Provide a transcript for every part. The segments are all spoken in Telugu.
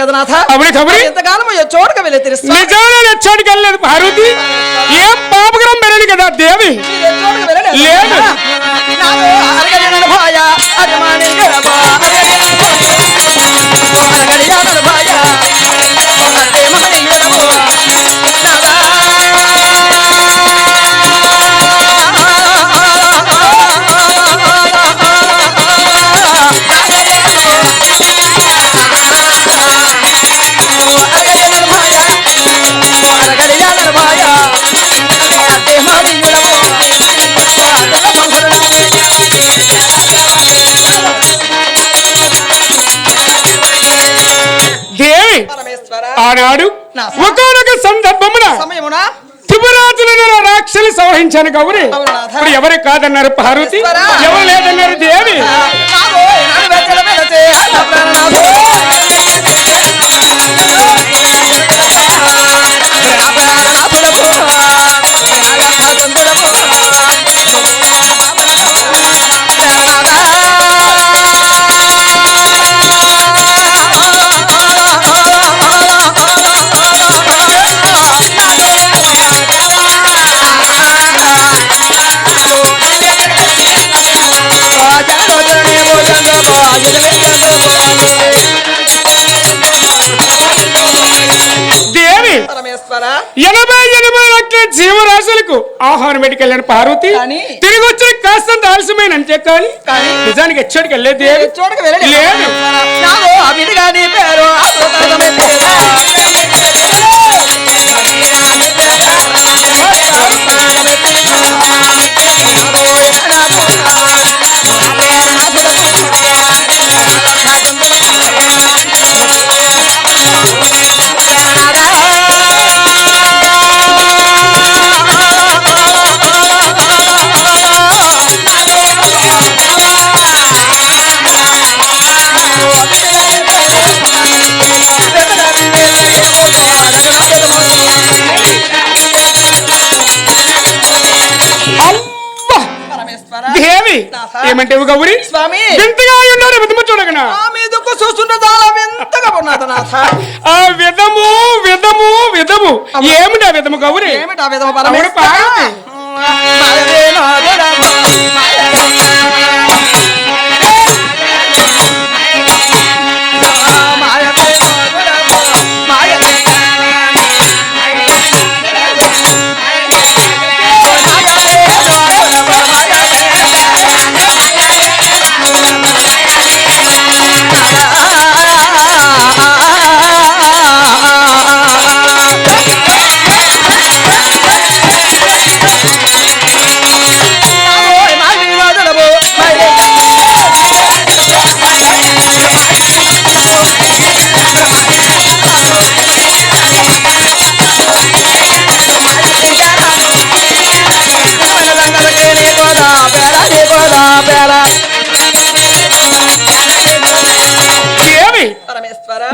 కదా నాథ. అవును కబరి. ఎంతకాలం చోటుకు వెళ్ళి తెలుసు. నిజంగా చోటుకు వెళ్ళలేదు పార్వతి. ఏం పాపగ్రహం వెళ్ళదు కదా దేవి. లేదు. ఆనాడు ఒకనొక సందర్భమున శివరాత్రులను రాక్షసులు సంహరించాను గౌరి. ఇప్పుడు ఎవరు కాదన్నారు పార్వతి, ఎవరు లేదన్నారు దేవి. దేవి 80 లక్షల జీవరాశులకు ఆహారం పెట్టుకెళ్ళాను పార్వతి. తిరిగి వచ్చి కాస్తంత ఆలస్యమైన అంతే కానీ నిజానికి ఎచ్చోడికి వెళ్ళలేదు దేవి. లేదు. దేవి ఏమంటే గౌరి స్వామి వింతగా ఉన్నారు విధము చూడగనా. ఆ విధము విధము విధము ఏమిటి ఆ విధము గౌరి? ఏమిటి ఆ విధము పరమేశ్వర?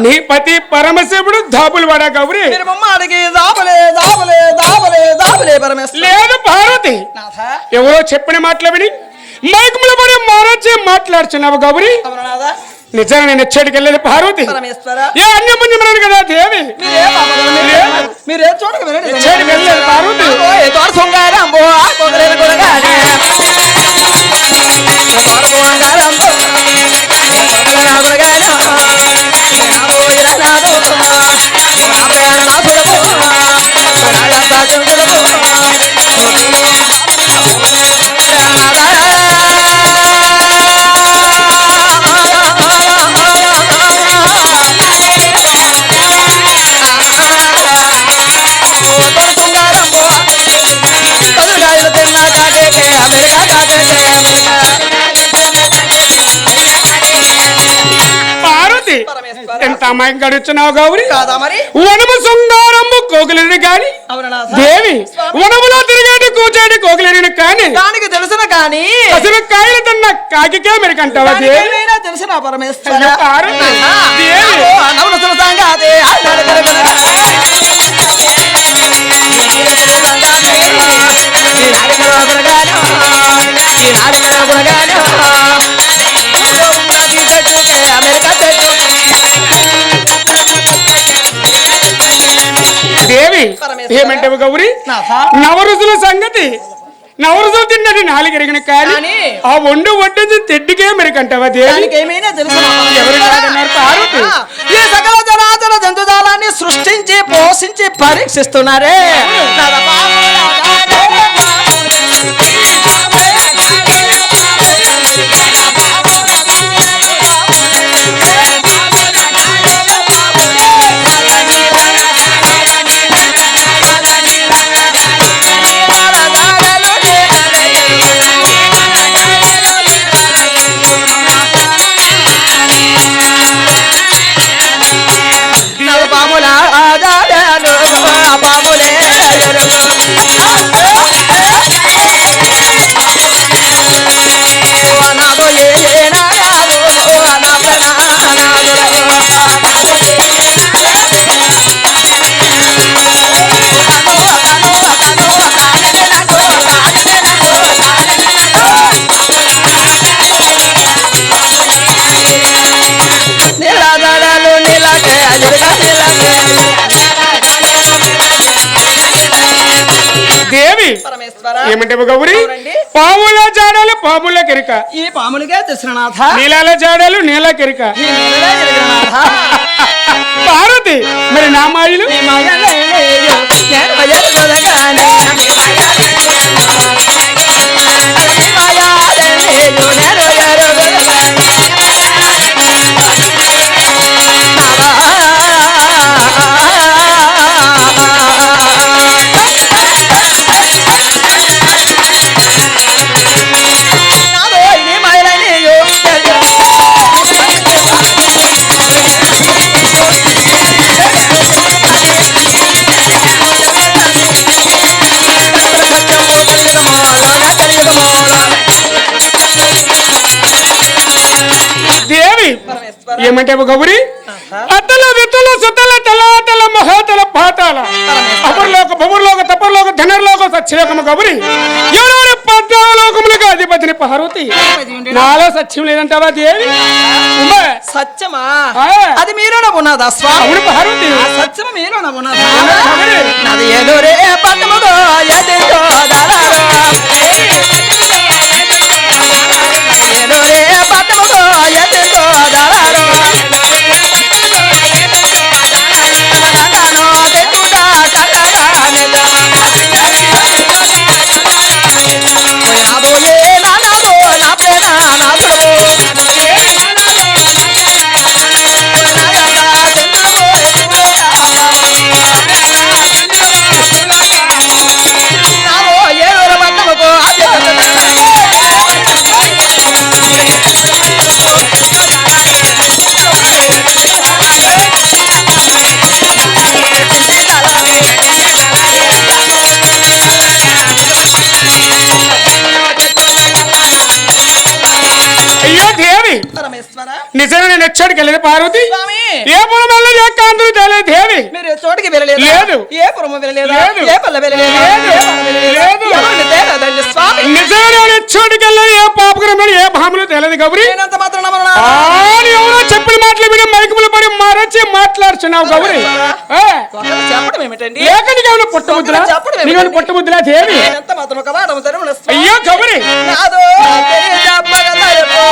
నీ పతి పరమశివుడు దాపులు వాడా గౌరి. లేదు పార్వతి, ఎవరో చెప్పిన మాటలు విని మైకుములు పడి మారాచి మాట్లాడుచున్నావు గౌరి. నిజంగా నేను ఎచ్చడికి వెళ్ళలేదు పార్వతి. ఏ అన్య పుణ్యమన్నాను కదా దేవి. మీరే చూడక వెళ్ళలేదు పార్వతి. ఎంత అమ్మాయి గడుచున్నావు గౌరి. వనము శృంగారము కోకిలని కాని దేవి, వనములో తిరిగేటి కూర్చోటి కోకిలని కాని దానికి తెలుసిన కాని అసలు కాయలు తన్న కాకికే మెరికంటావా దేవి? తెలిసిన పరమేశ్వర ఏమంటావు గౌరీ నాథ నవరుసుల సంగతి నవరుసులు తిన్నది నాలుగెరిగిన కానీ కానీ ఆ వండు వడ్డించి తిడ్డికే మెరికంటావా దేవి దానికి ఏమైనా తెలుసు నా ఎవరు కాదన్నారు పార్వతి ఈ సకల జనాచర జంతుజాలాన్ని సృష్టించి పోషించి పరీక్షిస్తున్నారే నాథ దేవి ఏమంటే గౌరీ పాముల జాడలు పాముల కెరిక ఈ పాములకే దశనాథ నీలాల జాడలు నీల కెరిక ఈ నీళ్ళలో ఎరగనాథ. పార్వతి మరి నా మాయలు ఈ మాయలేయో, నేను ఎరుగగానే. ఈ మాయలేయో, నేను ఎరుగగానే. నాదో ఈ మాయలేయో, దేవి ఏమంటే గౌరీ అతల వితల సుతల తలాతల మహాతల పాతాల అపర్లోక భువర్లోక తపర్లోక ధనర్లోక సత్యలోకము గౌరీ ఎవరెవరి 14 లోకములకు అధిపతిని పార్వతి నాలో సత్యం లేదంటావా దేవి ఉమ్మ. సత్యమా ఆ. అది మీలోనే ఉన్నదా స్వామి అవును పార్వతి ఆ సత్యము మీలోనే ఉన్నదా అవును. నాది ఎదురే పట్టముదో ఎదుటో దళారో. ఎదురే పట్టముదో ఎదుటో దళారో. నానో పెట్టుడా కన్నడానిదా. నాదో ఏ నానదో నా ప్రేమ నాదో. అయ్యో దేవి పరమేశ్వర నిజంగా నేను ఎచ్చడికి వెళ్ళదు పార్వతి స్వామి ఏ పురం వెళ్ళి ఏ కాంతులు తెలియదు దేవి మీరు ఏ చోటికి వెళ్ళలేదు లేదు. ఏ పురము వెళ్ళలేదు లేదు. ఏ పల్ల వెళ్ళలేదు లేదు. ఏ పల్ల వెళ్ళలేదు? లేదు. ఎవరిని తేలేదండి స్వామి నిజంగా నేను ఎచ్చడికి వెళ్ళదు ఏ పాపకరం వెళ్ళి ఏ భామలు తెలియదు గౌరీ నేనంత మాత్రం నమ్మను నా. ఆని ఎవరో చెప్పిన మాటలు విని మైకులు పడి మరచి మాట్లాడుతున్నావు గౌరీ ఒకరు చెప్పడం ఏమిటండి ఏకనికి ఏమైనా పుట్టముద్దులా చెప్పడం ఏమిటి? నీకు పుట్టముద్దులా దేవి నేనంత మాత్రం ఒక వాడము తెరువున స్వామి. అయ్యో గౌరీ నాదో తెరి చెప్పగలయపో.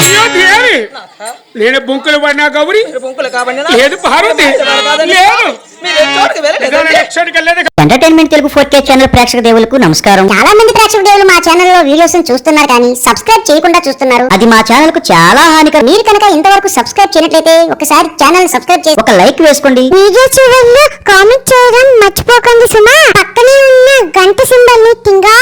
అయ్యో దేవి నేను బుంకులు పడినా గౌరీ బొంకులు కాబట్టి లేదు పార్వతి లేదు ఎక్కడికి వెళ్ళలేదండి. ఎక్కడికి వెళ్ళలేదు. ఎంటర్టైన్మెంట్ తెలుగు 4K ఛానల్ ప్రేక్షక దేవులకు నమస్కారం. చాలా మంది ప్రేక్షక దేవులు మా ఛానల్ లో వీడియోస్ చూస్తున్నారు కానీ సబ్స్క్రైబ్ చేయకుండా చూస్తున్నారు. అది మా ఛానల్ కు చాలా హానికరం. మీరు కనుక ఇంతవరకు సబ్స్క్రైబ్ చేయనట్లయితే ఒకసారి ఛానల్ సబ్స్క్రైబ్ చేసి ఒక లైక్ వేసుకోండి. వీడియో చివరిలో కామెంట్ చేయడం మర్చిపోకండి సుమా. పక్కనే ఉన్న గంట సింబల్ ని టింగా